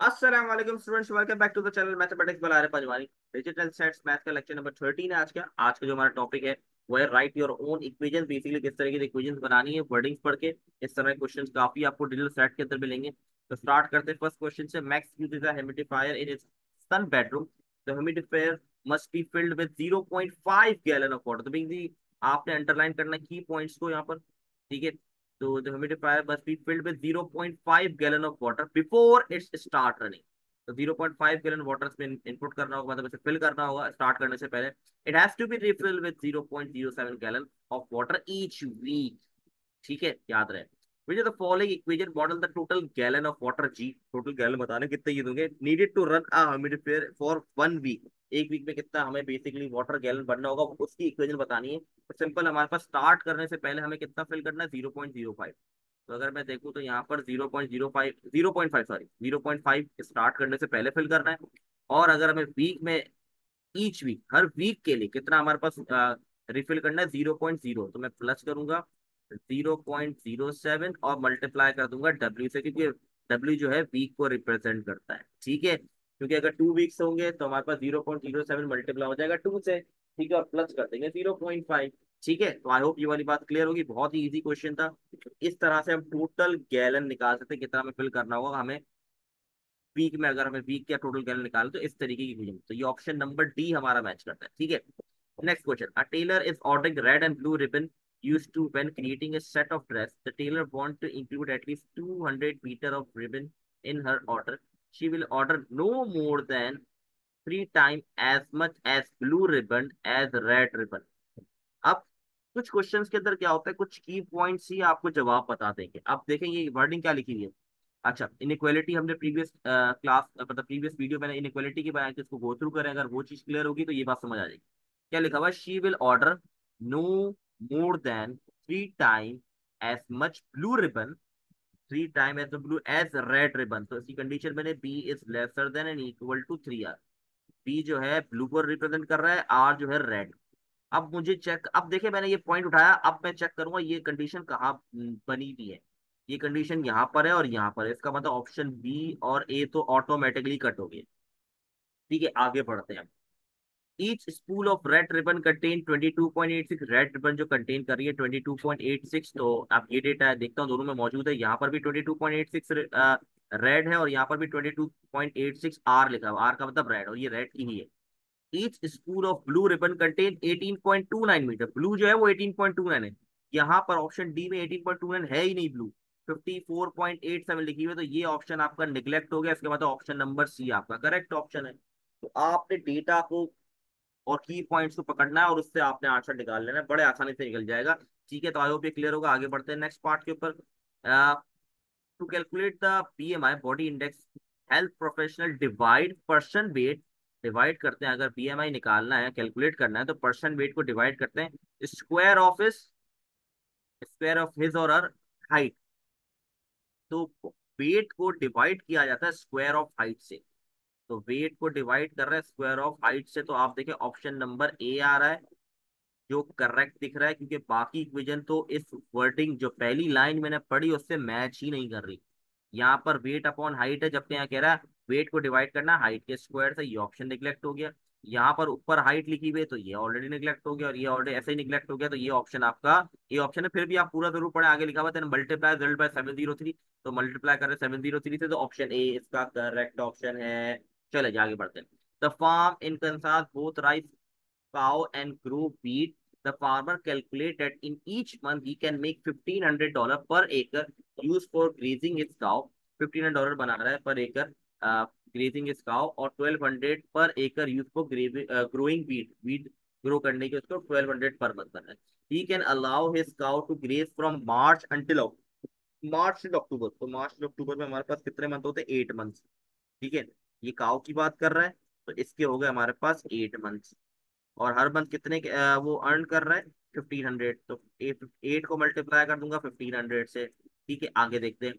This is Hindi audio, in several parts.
अस्सलाम वालेकुम students, welcome back to the channel mathematics बलारे पंजवानी। डिजिटल सेट्स मैथ का लेक्चर नंबर 13 है आज का जो हमारा टॉपिक है वो है right your own equation. Basically किस तरह की इक्वेशन बनानी है वर्डिंग्स पढ़ के। इस तरह के क्वेश्चंस काफी आपको डिजिटल सेट के अंदर मिलेंगे। तो स्टार्ट करते हैं फर्स्ट क्वेश्चन से। Max uses a humidifier in his son bedroom. The humidifier must be filled with 0.5 gallon of water. तो बेसिकली आपने अंडरलाइन करना की पॉइंट्स को यहाँ पर, ठीक है। तो the humidifier must be filled with 0.5 gallon of water before its start running। तो 0.5 गैलन वाटर में इनपुट करना होगा, मतलब इसे फिल करना होगा स्टार्ट करने से पहले। It has to be refill with 0.07 gallon of water each week. ठीक है, याद रहे। Which the following equation model the total gallon of water g. Total gallon बताने कितने ये दोगे needed to run a humidifier for 1 week. एक वीक में कितना हमें बेसिकली वाटर गैलन बनना होगा उसकी इक्वेशन बतानी है। तो सिंपल, हमारे पास स्टार्ट करने से पहले हमें कितना फिल करना है, 0.05। तो अगर मैं देखूं तो यहाँ पर 0.05 सॉरी 0.5 स्टार्ट करने से पहले फिल करना है। और अगर हमें वीक में, ईच वीक हर वीक के लिए कितना हमारे पास रिफिल करना है, 0.0, तो मैं प्लस करूंगा 0.07 और मल्टीप्लाई कर दूंगा डब्ल्यू से, क्योंकि डब्ल्यू जो है वीक को रिप्रेजेंट करता है। ठीक है, क्योंकि अगर 2 वीक्स होंगे तो हमारे पास 0.07 मल्टीप्लाई हो जाएगा 2 से। ठीक है, और प्लस कर देंगे 0.5। ठीक है, तो आई होप ये वाली बात क्लियर होगी। बहुत ही इजी क्वेश्चन था। इस तरह से हम टोटल गैलन निकाल सकते हैं, कितना हमें फिल करना होगा हमें वीक में। अगर हमें वीक का टोटल गैलन निकाल तो इस तरीके की क्वेश्चन, तो ये ऑप्शन नंबर डी हमारा मैच करता है। ठीक है, next question. A teller is ordering red and blue ribbon used to when creating a set of dress. The tailor want to include at least 200 meter of ribbon in her order. She will order no more than 3 times as much as blue ribbon as red ribbon. अब कुछ क्वेश्चंस के अंदर क्या होता है, कुछ की पॉइंट्स ही आपको जवाब बता देंगे। अब देखें ये वर्डिंग क्या लिखी हुई है। अच्छा, इनइक्वालिटी हमने प्रीवियस क्लास मतलब प्रीवियस वीडियो मैंने इनइक्वालिटी की बनाई थी, इसको गो थ्रू करें, अगर वो चीज क्लियर होगी तो ये बात समझ आ जाएगी। क्या लिखा हुआ है, she will order no more than 3 time as much blue ribbon, 3 time as blue as red ribbon. तो इसकी कंडीशन मैंने b is lesser than and equal to 3 r. B जो है ब्लू को रिप्रेजेंट कर रहा है, आर जो है रेड। अब मुझे चेक, अब देखिए मैंने ये पॉइंट उठाया, अब मैं चेक करूंगा ये कंडीशन कहाँ बनी हुई है। ये कंडीशन यहाँ पर है और यहाँ पर है, इसका मतलब ऑप्शन बी और ए तो ऑटोमेटिकली कट हो गए। ठीक है, आगे बढ़ते हैं। Each spool of red ribbon contain 22.86। Red ribbon जो कंटेन कर रही है 22.86। तो अब ये डेटा देखता हूँ दोनों में मौजूद है। यहाँ पर भी 22.86 रेड है और यहाँ पर भी 22.86 आर लिखा हुआ। आर का मतलब रेड, और ये रेड की ही है। Each spool of blue ribbon contain 18.29 metre. Blue जो है वो 18.29 है। यहाँ पर ऑप्शन डी में 18.29 है ही नहीं, ब्लू 54.87 लिखी हुई है। तो ये ऑप्शन आपका निगलेक्ट हो गया। इसके बाद ऑप्शन नंबर सी आपका करेक्ट ऑप्शन है। तो आपने डेटा को और की पॉइंट्स को पकड़ना है और उससे आपने आंसर निकाल लेना है, बड़े आसानी से निकल जाएगा। ठीक है, तो आई होप ये क्लियर होगा। आगे बढ़ते हैं नेक्स्ट पार्ट के ऊपर। To calculate the BMI body index, health professional divide person weight. Divide करते हैं, अगर बीएमआई निकालना है कैलकुलेट करना है तो पर्सन वेट को डिवाइड करते हैं स्क्वायर ऑफ हिज और हर हाइट। तो वेट को डिवाइड किया जाता है स्क्वायर ऑफ हाइट से। तो वेट को डिवाइड कर रहे हैं स्क्वायर ऑफ हाइट से, तो आप देखें ऑप्शन नंबर ए आ रहा है जो करेक्ट दिख रहा है, क्योंकि बाकी इक्वेशन तो इस वर्डिंग जो पहली लाइन मैंने पढ़ी उससे मैच ही नहीं कर रही। यहाँ पर वेट अपॉन हाइट है, जबकि यहाँ कह रहा है वेट को डिवाइड करना हाइट के स्क्वायर से, ये ऑप्शन निगलेक्ट हो गया। यहाँ पर ऊपर हाइट लिखी हुई है तो ये ऑलरेडी निगलेक्ट हो गया, और ये ऑलरेडी ऐसे ही निगलेक्ट हो गया। तो ये ऑप्शन आपका, ये ऑप्शन है। फिर भी आप पूरा जरूर पढ़े, आगे लिखा हुआ है मल्टीप्लाई रिजल्ट बाय 703। तो मल्टीप्लाई कर रहे 703 से, तो ऑप्शन ए इसका करेक्ट ऑप्शन है। चले आगे बढ़ते हैं। The farm in Kansas both raise cow and grow wheat. The farmer calculated in each month he can make $1,500 per acre used for grazing his cow. $1,500 बना रहा है पर एकड़ ग्रेजिंग his cow, और 1200 पर एकड़ use for growing wheat। wheat grow करने के उसको 1200 पर मंथ बना है। He can allow his cow to graze from March until मार्च से अक्टूबर। तो मार्च से अक्टूबर में हमारे पास कितने मंथ होते हैं, 8 मंथ। ठीक है, ये काउ की बात कर रहा है, तो इसके हो गए हमारे पास 8 मंथ। और हर मंथ कितने वो अर्न कर रहा है 1500। तो 8 को मल्टीप्लाई कर दूंगा 1500 से। ठीक है, आगे देखते हैं।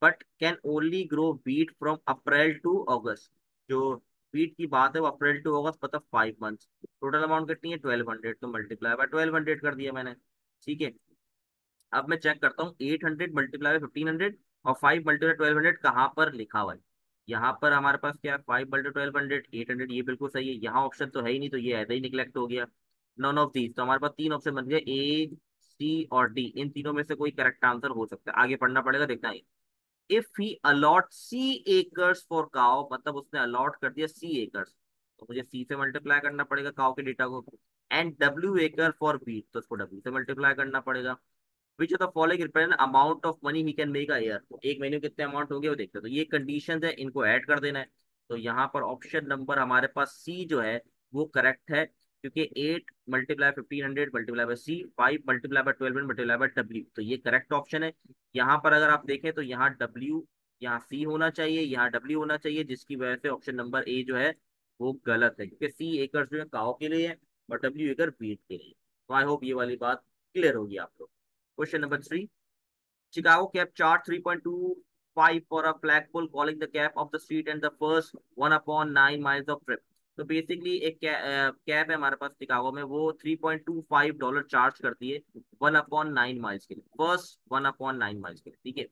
But can only grow beet from April to August. जो बीट की बात है वो अप्रैल टू अगस्त, मतलब 5 मंथ। टोटल अमाउंट कितनी है 1200, तो मल्टीप्लाई बाय 1200 कर दिया मैंने। ठीक है, अब मैं चेक करता हूँ 800 मल्टीप्लाई बाय 1500 और 5 मल्टीप्लाई 1200 कहाँ पर लिखा हुआ है। यहाँ पर हमारे पास क्या है, 5 × 1200, 800, ये बिल्कुल सही है। यहाँ ऑप्शन तो है ही नहीं, तो ये ऐसे ही निगलेक्ट हो गया। नॉन ऑफ दीज, तो हमारे पास तीन ऑप्शन बन गए, ए सी और डी। इन तीनों में से कोई करेक्ट आंसर हो सकता है, आगे पढ़ना पड़ेगा, देखना है। If he allot c acres for cow, मतलब उसने अलॉट कर दिया सी एकर्स, तो मुझे सी से मल्टीप्लाई करना पड़ेगा काउ के डेटा को। एंड डब्ल्यू एकड़ फॉर बीट, तो उसको डब्ल्यू से मल्टीप्लाई करना पड़ेगा। Which of the following represent amount of money he can make a year, तो एक महीने में कितने अमाउंट होंगे वो देखते हैं। तो ये कंडीशन है, इनको ऐड कर देना है। तो यहाँ पर ऑप्शन नंबर हमारे पास सी जो है वो करेक्ट है, क्योंकि 8 × 1500 multiply by c, 5 × 12 multiply by डब्ल्यू, तो ये करेक्ट ऑप्शन है। यहाँ पर अगर आप देखें तो यहाँ डब्ल्यू, यहाँ सी होना चाहिए, यहाँ डब्ल्यू होना चाहिए, जिसकी वजह से ऑप्शन नंबर ए जो है वो गलत है, क्योंकि सी एकड़ जो है काओ के लिए है और डब्ल्यू एकड़ वीट के लिए। तो आई होप ये वाली बात क्लियर होगी आप लोग। Question number 3. Chicago cab charged 3.25 for a flagpole calling the cap of the street and the first 1/9 miles of trip. तो बेसिकली एक कैब है हमारे पास शिकागो में, वो $3.25 चार्ज करती है 1/9 माइल्स के लिए, फर्स्ट 1/9 माइल्स के लिए, ठीक है।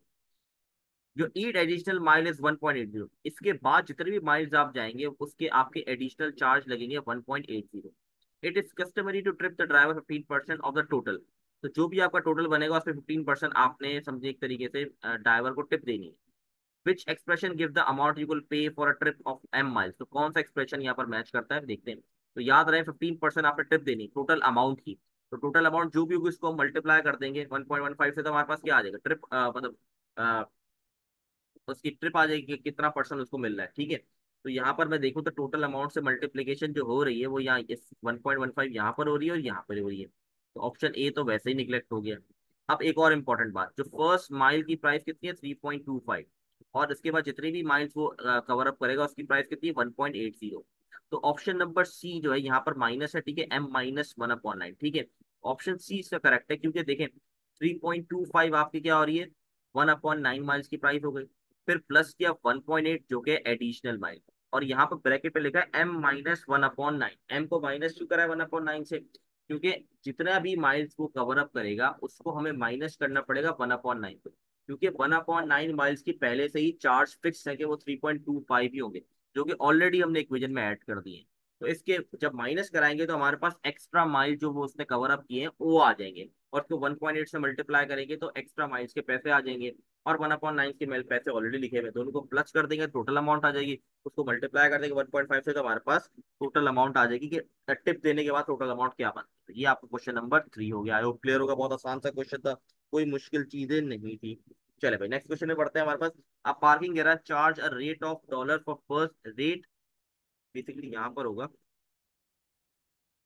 जो ईट एडिशनल माइल इज 1.80, इसके बाद जितने भी माइल्स आप जाएंगे उसके आपके एडिशनल चार्ज लगेंगे 1.80। It is customary to tip the driver 15% of the total, तो जो भी आपका टोटल बनेगा उसमें 15% आपने समझे एक तरीके से ड्राइवर को टिप देनी है। Which expression give the amount you will pay for a trip of M miles, तो कौन सा एक्सप्रेशन यहाँ पर मैच करता है देखते हैं। तो याद रहे 15% आपने टिप देनी टोटल अमाउंट की, तो टोटल अमाउंट जो भी होगी उसको हम मल्टीप्लाई कर देंगे 1.15 से, तो हमारे पास क्या आ जाएगा ट्रिप मतलब उसकी ट्रिप आ जाएगी कि कितना परसेंट उसको मिल रहा है, ठीक है। तो यहाँ पर मैं देखूँ तो टोटल अमाउंट से मल्टीप्लीकेशन जो हो रही है वो यहाँ इस 1.15 यहाँ पर हो रही है और यहाँ पर हो रही है, तो ऑप्शन ए तो वैसे ही निगलेक्ट हो गया। अब एक और इम्पोर्टेंट बात, जो फर्स्ट माइल की प्राइस कितनी है 3.25, और इसके बाद जितनी भी माइल्स वो कवर अप करेगा उसकी प्राइस कितनी है 1.80। तो ऑप्शन नंबर सी जो है यहाँ पर माइनस है, ठीक है, M-1/9, ठीक है। ऑप्शन सी इसका करेक्ट है, क्योंकि देखें 3.25 आपकी क्या हो रही है 1/9 माइल्स की प्राइस हो गई, फिर प्लस किया 1.8 जो कि एडिशनल माइल, और यहाँ पर ब्रैकेट पे लिखा है M-1/9। एम को माइनस क्यों करा है 1/9 से, क्योंकि जितना भी माइल्स वो कवर अप करेगा उसको हमें माइनस करना पड़ेगा 1/9 पे, क्योंकि 1/9 माइल्स की पहले से ही चार्ज फिक्स है कि वो 3.25 ही होंगे, जो कि ऑलरेडी हमने इक्वेशन में ऐड कर दिए हैं। तो इसके जब माइनस कराएंगे तो हमारे पास एक्स्ट्रा माइल जो वो उसने कवर अप किए हैं वो आ जाएंगे, और उसको 1.8 से मल्टीप्लाई करेंगे तो एक्स्ट्रा माइल्स के पैसे आ जाएंगे, और 1/9 के मेल पैसे ऑलरेडी लिखे हुए हैं, दोनों को प्लस कर देंगे टोटल अमाउंट आ जाएगी, उसको मल्टीप्लाई कर देंगे 1.5 से, तो हमारे पास टोटल अमाउंट आ जाएगी कि टिप देने के बाद टोटल अमाउंट क्या बनता है। तो ये आपको क्वेश्चन नंबर 3 हो गया। आई होप क्लियर होगा, बहुत आसान सा क्वेश्चन था, कोई मुश्किल चीजें नहीं थी। चले भाई नेक्स्ट क्वेश्चन में बढ़ते हैं हमारे पास। आप parking garage charge a rate of dollar for first rate, basically यहाँ पर होगा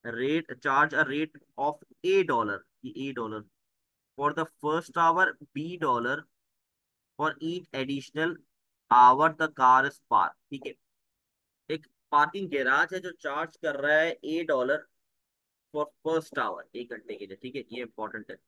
rate charge a rate of $, ये $, for the first hour, $, for each additional hour the car is park, ठीक है। एक पार्किंग गैराज है जो चार्ज कर रहा है $, फॉर फर्स्ट आवर, 1 घंटे के लिए, ठीक है, ये इंपॉर्टेंट है।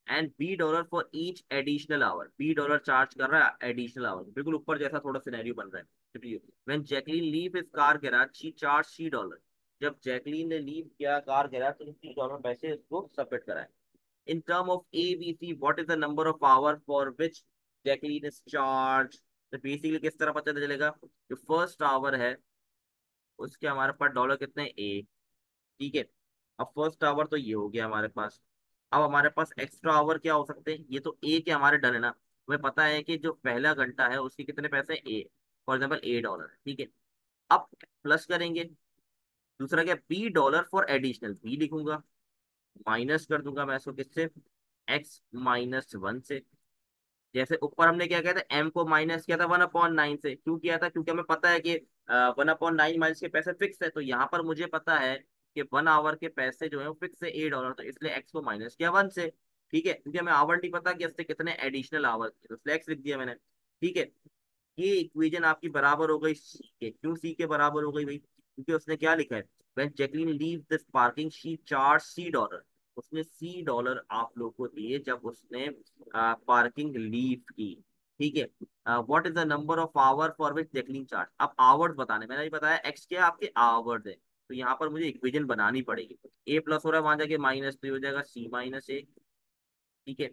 And $, for each additional hour, $, charge कर रहा है एडिशनल आवर, बिल्कुल ऊपर जैसा थोड़ा सिनेरियो बन रहा है। When Jacqueline leave his car garage she charge $, जब जैकलीन ने लीव किया कार गैराज तो $3 पैसे उसको सबमिट कराए। In term of ABC, what is the number of hour for which Jacqueline is charged? तो बेसिकली किस तरह पता चलेगा, जो फर्स्ट आवर है उसके हमारे पास डॉलर कितने ए, ठीक है। अब फर्स्ट आवर तो ये हो गया हमारे पास, अब हमारे पास एक्स्ट्रा आवर क्या हो सकते हैं, ये तो ए के हमारे डन है ना, हमें पता है कि जो पहला घंटा है उसके कितने पैसे ए, फॉर एग्जाम्पल $, ठीक है। अब प्लस करेंगे, दूसरा क्या $, फॉर एडिशनल, बी लिखूंगा, माइनस कर दूंगा मैं इसको किससे, X-1 से। जैसे ऊपर हमने क्या किया था, एम को माइनस किया था 1/9 से, क्यों किया था, क्योंकि हमें पता है कि 1/9 माइल्स के पैसे फिक्स है, तो यहाँ पर मुझे पता है कि 1 आवर के पैसे जो है वो फिक्स है $, तो इसलिए एक्स को माइनस किया 1 से, ठीक है, क्योंकि हमें आवर नहीं पता कि इससे कितने एडिशनल आवर, तो इसलिए एक्स लिख दिया मैंने, ठीक है। ये इक्वेशन आपकी बराबर हो गई सी के, क्यों सी के बराबर हो गई भाई, क्योंकि उसने क्या लिखा है, when Jacqueline leave this parking she charge $, उसने $, आप लोग को दिए जब उसने पार्किंग लीव की, ठीक है। What is the number of hour for which Jacqueline charge, अब आवर्स बताने, मैंने भी बताया एक्स क्या है, आपके आवर्स है, तो यहाँ पर मुझे इक्वेशन बनानी पड़ेगी। ए प्लस हो रहा है वहां जाके माइनस, तो ये हो जाएगा C-A, ठीक है,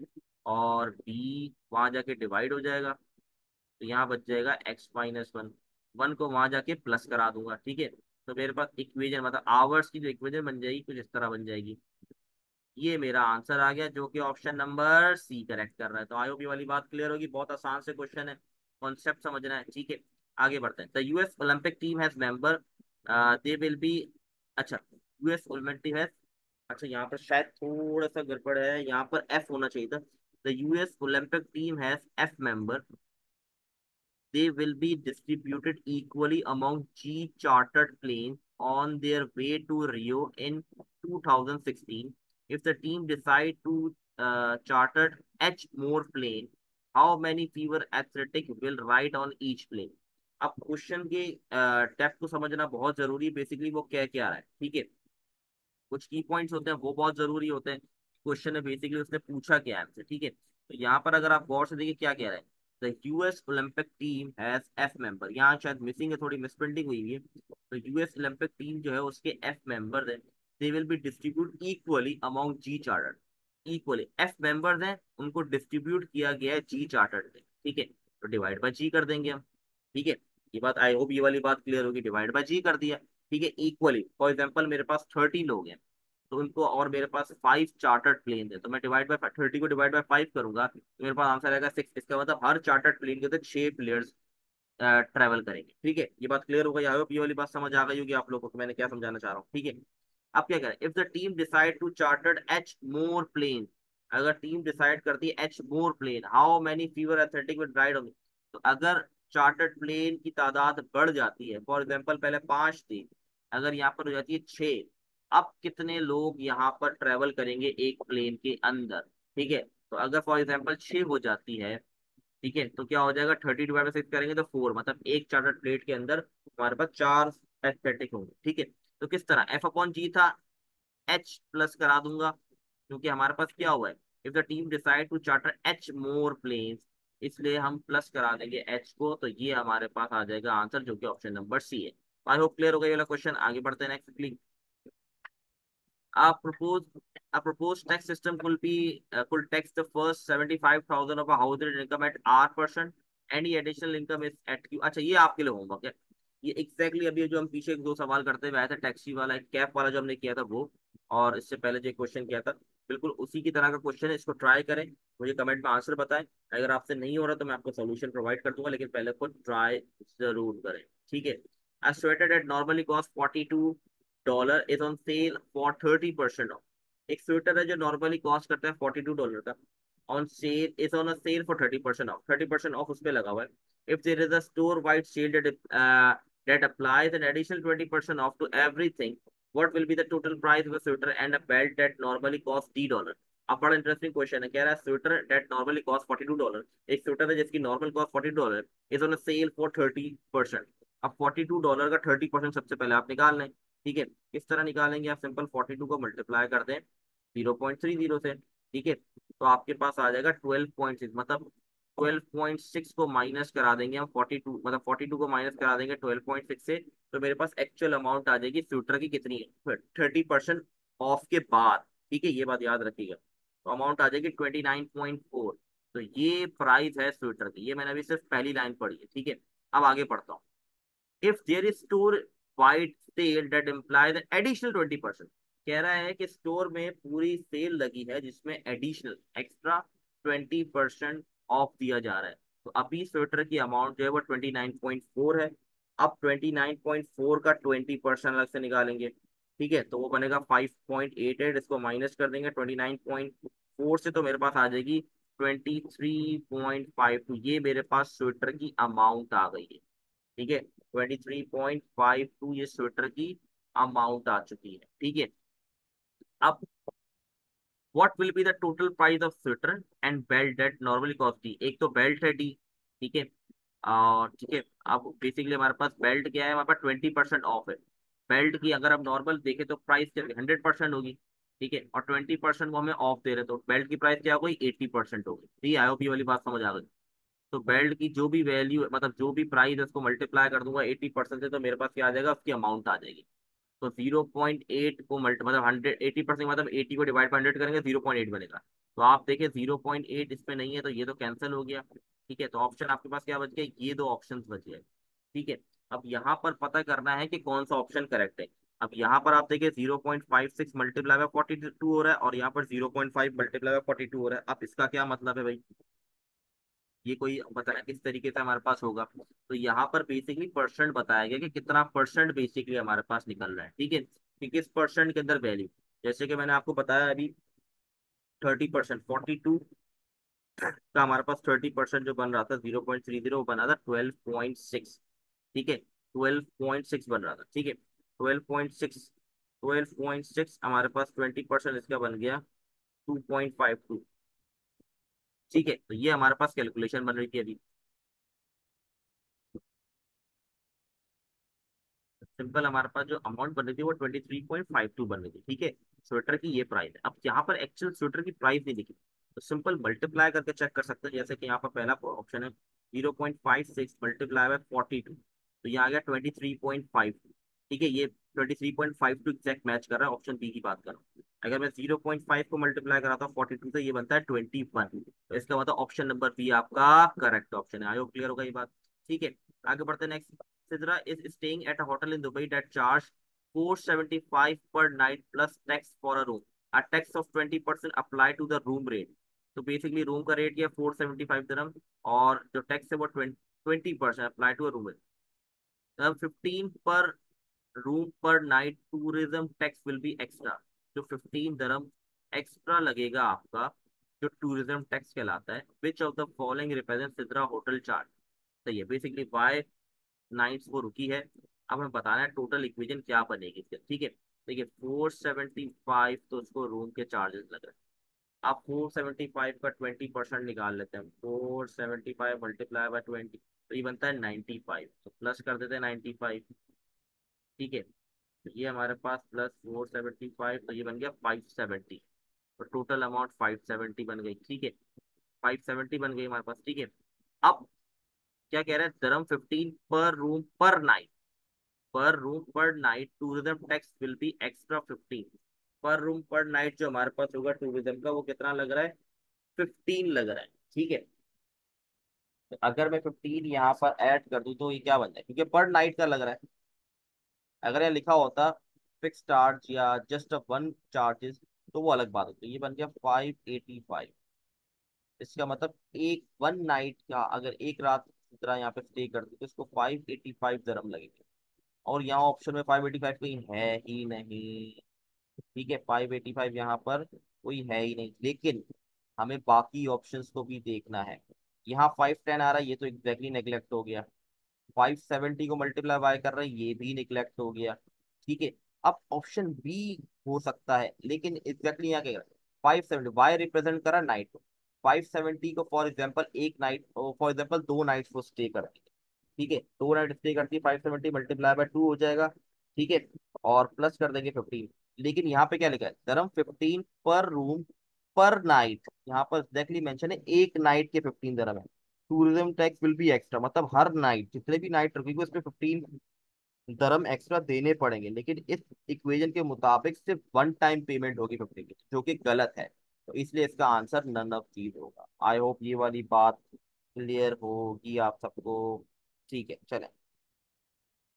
और बी वहां जाके डिवाइड हो जाएगा, तो यहाँ बच जाएगा X-1। 1 को वहां जाके प्लस करा दूंगा, ठीक है। तो मेरे पास इक्वेशन मतलब आवर्स की जो इक्वेशन बन जाएगी कुछ इस तरह बन जाएगी। ये मेरा आंसर आ गया, जो कि ऑप्शन नंबर सी करेक्ट कर रहा है। तो आई होप ये वाली बात क्लियर होगी, बहुत आसान से क्वेश्चन है, कॉन्सेप्ट समझना है, ठीक है। आगे बढ़ते हैं। The US Olympic team has member, they will B, अच्छा, यूएस ओलंपिक टीम हैज, अच्छा यहाँ पर शायद थोड़ा सा गड़बड़ है, यहाँ पर एफ होना चाहिए था। The US Olympic team has F member, they will be distributed equally among G chartered planes on their way to Rio in 2016. If the team decide to charter H more plane, how many fewer athletic will ride on each plane? अब क्वेश्चन के डेप्थ को समझना बहुत जरूरी है, बेसिकली वो क्या क्या रहा है, ठीक है। कुछ की पॉइंट्स होते हैं वो बहुत जरूरी होते हैं, क्वेश्चन में बेसिकली उसने पूछा क्या है हमसे, ठीक है। तो यहाँ पर अगर आप गौर से देखिए क्या कह रहा है, the US Olympic team has F member, यहाँ शायद मिसिंग है, थोड़ी मिसप्रिंटिंग हुई है। तो यूएस ओलंपिक टीम जो है उसके एफ मेंबर्स हैं, they will be distribute equally among g chartered, equally f members हैं उनको डिस्ट्रीब्यूट किया गया है जी चार्टर्ड में, ठीक है। तो डिवाइड बाय जी कर देंगे हम, ठीक है। ये बात आई होप ये वाली बात क्लियर होगी, डिवाइड बाय जी कर दिया, ठीक है। इक्वली फॉर एग्जाम्पल मेरे पास 30 लोग हैं, तो उनको, और मेरे पास 5 चार्टर्ड प्लेन है, तो मैं डिवाइड बाय 30 को डिवाइड बाय 5 करूंगा तो मेरे पास आंसर आएगा 6। इसका मतलब हर चार्टर्ड प्लेन के अंदर 6 प्लेयर्स ट्रेवल करेंगे, ठीक है। ये बात क्लियर हो गई, आई होप ये वाली बात समझ आ गई होगी आप लोगों को कि मैंने क्या समझाना चाह रहा हूँ, ठीक है। अब क्या करें, if the team decide to chartered h more plane, अगर टीम डिसाइड करती है h more plane, how many fewer athletic will ride on, तो अगर चार्टर्ड प्लेन की तादाद बढ़ जाती है, फॉर एग्जाम्पल पहले 5 थी, अगर यहाँ पर हो जाती है 6, अब कितने लोग यहाँ पर ट्रेवल करेंगे एक प्लेन के अंदर, ठीक है। तो अगर फॉर एग्जाम्पल 6 हो जाती है, ठीक है, तो क्या हो जाएगा, 30 डिवाइड बाई 6 करेंगे तो 4, मतलब एक चार्टर प्लेट के अंदर हमारे पास 4 एस्थेटिक होंगे, ठीक है। तो किस तरह, एफ अपॉन जी था, एच प्लस करा दूंगा, क्योंकि हमारे पास क्या हुआ है, if the team decide to charter h more planes, इसलिए हम प्लस करा देंगे एच को, तो ये हमारे पास आ जाएगा आंसर, जो कि ऑप्शन नंबर सी है। आई होप क्लियर हो गया ये वाला क्वेश्चन। आगे बढ़ते हैं next. A proposed a proposed tax system could tax the first 75,000 of a household income at R%. Any additional income is at Q। अच्छा ये आपके लिए होमवर्क है, ये एग्जैक्टली अभी जो हम पीछे एक दो सवाल करते हुए आए थे, टैक्सी वाला एक कैप वाला जो हमने किया था वो, और इससे पहले जो क्वेश्चन किया था, बिल्कुल उसी की तरह का क्वेश्चन है। इसको ट्राई करें, मुझे कमेंट में आंसर बताएं। अगर आपसे नहीं हो रहा तो मैं आपको सोल्यूशन प्रोवाइड कर दूंगा, लेकिन पहले को ट्राई जरूर करें, ठीक है। A sweater that normally cost $42 is on sale for 30% off. एक स्वेटर है जो नॉर्मली कॉस्ट करता है $42 का, on sale is on a sale for 30% off, 30% off उस पे लगा हुआ है। If there is a store wide sale that applies an additional 20% off to everything, what will be the total price of a sweater and a belt that normally cost $D? अब बड़ा इंटरेस्टिंग क्वेश्चन है, कह रहा है स्वेटर डेट नॉर्मली कॉस्ट $42, एक स्वेटर है जिसकी normal cost $42, is on a sale for 30%। अब $42 का 30% सबसे पहले आप निकाल लें, ठीक है। किस तरह निकालेंगे, आप सिंपल 42 को मल्टीप्लाई कर दें 0.30 से, ठीक है। तो आपके पास आ जाएगा 12.6, मतलब 12.6 को माइनस करा देंगे हम 42, मतलब 42 को माइनस करा देंगे 12.6 से, तो मेरे पास एक्चुअल अमाउंट आ जाएगी स्वेटर की कितनी है, 30% ऑफ के बाद, ठीक है। ये बात याद रखिएगा, तो अमाउंट आ जाएगी 29.4। तो ये प्राइस है स्वेटर की, ये मैंने अभी सिर्फ पहली लाइन पढ़ी है, ठीक है। अब आगे पढ़ता हूँ। If there is store wide sale that implies additional 20%, कह रहा है कि स्टोर में पूरी सेल लगी है जिसमें एडिशनल एक्स्ट्रा 20% ऑफ दिया जा रहा है। तो अभी स्वेटर की अमाउंट जो है वो 29.4 है। अब 29.4 का 20% अलग से निकालेंगे, ठीक है, तो वो बनेगा 5.88, इसको माइनस कर देंगे 29.4 से, तो मेरे पास आ जाएगी 23.52। ये मेरे पास स्वेटर की अमाउंट आ गई है, ठीक है। 23.52 ये स्वेटर की अमाउंट आ चुकी है, ठीक है। अब what will be the total price of sweater and belt that normally cost D, एक तो बेल्ट है डी, ठीक है। और ठीक है, अब बेसिकली हमारे पास बेल्ट क्या है, हमारे पास 20% ऑफ है। बेल्ट की अगर हम नॉर्मल देखें तो प्राइस क्या 100% होगी, ठीक है, और 20% वो हमें ऑफ दे रहे, तो बेल्ट की प्राइस क्या हो गई, 80% होगी, ठीक है। आई होप ये वाली बात समझ आ गई। तो बेल्ट की जो भी वैल्यू, मतलब जो भी प्राइस है उसको मल्टीप्लाई कर दूंगा 80% से, तो मेरे पास क्या आ जाएगा, उसकी अमाउंट आ जाएगी। तो 0.8 को मल्टी मतलब 180%, मतलब 80 को डिवाइड बाई 100 करेंगे 0.8 बनेगा। तो आप देखिए 0.8 इसमें नहीं है, तो ये तो कैंसिल हो गया, ठीक है। तो ऑप्शन आपके पास क्या बच गया, ये दो ऑप्शन बच गए, ठीक है। अब यहाँ पर पता करना है कि कौन सा ऑप्शन करेक्ट है। अब यहाँ पर आप देखिए 0.56 मल्टीप्लाई बाय 42 हो रहा है, और यहाँ पर 0.5 मल्टीप्लाई बाय 42 हो रहा है। अब इसका क्या मतलब है भाई, ये कोई बताना किस तरीके से हमारे पास होगा। तो यहाँ पर बेसिकली परसेंट बताया गया कि कितना परसेंट बेसिकली हमारे पास निकल रहा है, ठीक है, कि किस परसेंट के अंदर वैल्यू। जैसे कि मैंने आपको बताया अभी 30%, 42 का हमारे पास 30% जो बन रहा था 0.30, वो बना था 12.6, ठीक है, 12.6 बन रहा था, ठीक है, 12.6, 12.6 हमारे पास 20% इसका बन गया 2.52, ठीक है। तो ये हमारे पास कैलकुलेशन बन रही थी अभी। सिंपल हमारे पास जो अमाउंट बन रही थी वो 23.52 बन रही थी, ठीक है। स्वेटर की ये प्राइस है। अब यहाँ पर एक्चुअल स्वेटर की प्राइस नहीं दिखी, तो सिंपल मल्टीप्लाई करके चेक कर सकते हैं। जैसे कि यहाँ पर पहला ऑप्शन है 0.56 मल्टीप्लाई बाय 42, तो यहाँ आ गया 23.5, ठीक है। ये 23.52 एग्जैक्ट मैच कर रहा है ऑप्शन बी की बात कर रहा हूँ। अगर मैं 0.5 को मल्टीप्लाई कराता हूँ 42 से, ये बनता है 21, तो इसका मतलब ऑप्शन नंबर बी आपका करेक्ट ऑप्शन है। आई होप क्लियर होगा ये बात, ठीक है। आगे बढ़ते हैं next. Sidra is staying at a hotel in Dubai that charge 475 per night plus tax for a room. A tax of 20% apply to the room rate. तो बेसिकली रूम का रेट ये 475 dirham, और जो टैक्स है वो 20% अप्लाई टू रूम रेट। अब 15 पर रूम पर night tourism tax will be extra. जो 15 dirham एक्स्ट्रा लगेगा आपका, जो टूरिज्म टैक्स कहलाता है, which of the following represent Sidra hotel charge. तो ये बेसिकली वाई नाइट्स वो रुकी है। अब हमें बताना है टोटल इक्वेशन क्या बनेगी इसके, ठीक है। देखिए 475 तो उसको रूम के चार्जेस लग रहे हैं। आप 475 का 20% निकाल लेते हैं, 475 मल्टीप्लाई बाय 20, तो ये बनता है 95, तो प्लस कर देते हैं 95, ठीक है। तो ये हमारे पास प्लस 475, तो ये बन गया 570, तो टोटल अमाउंट 570 बन गई, ठीक है। 570 बन गई हमारे पास, ठीक है। अब क्या कह रहे हैं, दरम 15 पर रूम पर नाइट, पर रूम पर night tourism tax will be extra 15। पर रूम पर नाइट जो हमारे पास होगा टूरिज्म का, वो कितना लग रहा है, 15 लग रहा है, ठीक है। तो अगर मैं 15 यहाँ पर ऐड कर दूं तो ये क्या बन जाए, क्योंकि पर नाइट का लग रहा है। अगर यहाँ लिखा होता फिक्स चार्ज या जस्ट वन चार्जेस, तो वो अलग बात होती है। ये बन गया 585। इसका मतलब एक वन नाइट का, अगर एक रात की तरह यहाँ पे स्टे करते तो इसको 585 लगेंगे। और यहाँ ऑप्शन में 585 कहीं है ही नहीं, ठीक है। 585 यहाँ पर कोई है ही नहीं, लेकिन हमें बाकी ऑप्शंस को भी देखना है। यहाँ 510 आ रहा है, ये तो एग्जैक्टली नेग्लेक्ट हो गया। 570 को मल्टीप्लाई बाय कर रहे हैं, ये भी निगलेक्ट हो गया, ठीक है। अब ऑप्शन बी हो सकता है, लेकिन एग्जैक्टली यहाँ क्या 570 वाई रिप्रेजेंट करा नाइट को। 570 को फॉर एग्जाम्पल एक नाइट, फॉर एग्जाम्पल 2 नाइट्स को स्टे करती है, ठीक है। 2 नाइट स्टे करती है, 570 मल्टीप्लाई बाय 2 हो जाएगा, ठीक है। और प्लस कर देंगे 15। लेकिन यहाँ पे क्या लिखा है, धर्म 15 पर रूम पर नाइट, यहाँ पर एग्जैक्टली मेंशन है एक नाइट के 15 dirham है। Tourism tax will be extra, मतलब हर नाइट जितने भी नाइट रुकेगी उस पे 15 dirham एक्स्ट्रा देने पड़ेंगे। लेकिन इस इक्वेशन के मुताबिक सिर्फ वन टाइम पेमेंट होगी 15 की, जो कि गलत है। तो इसलिए इसका आंसर नन ऑफ दीज होगा। आई होप ये वाली बात क्लियर होगी आप सबको, ठीक है चलें।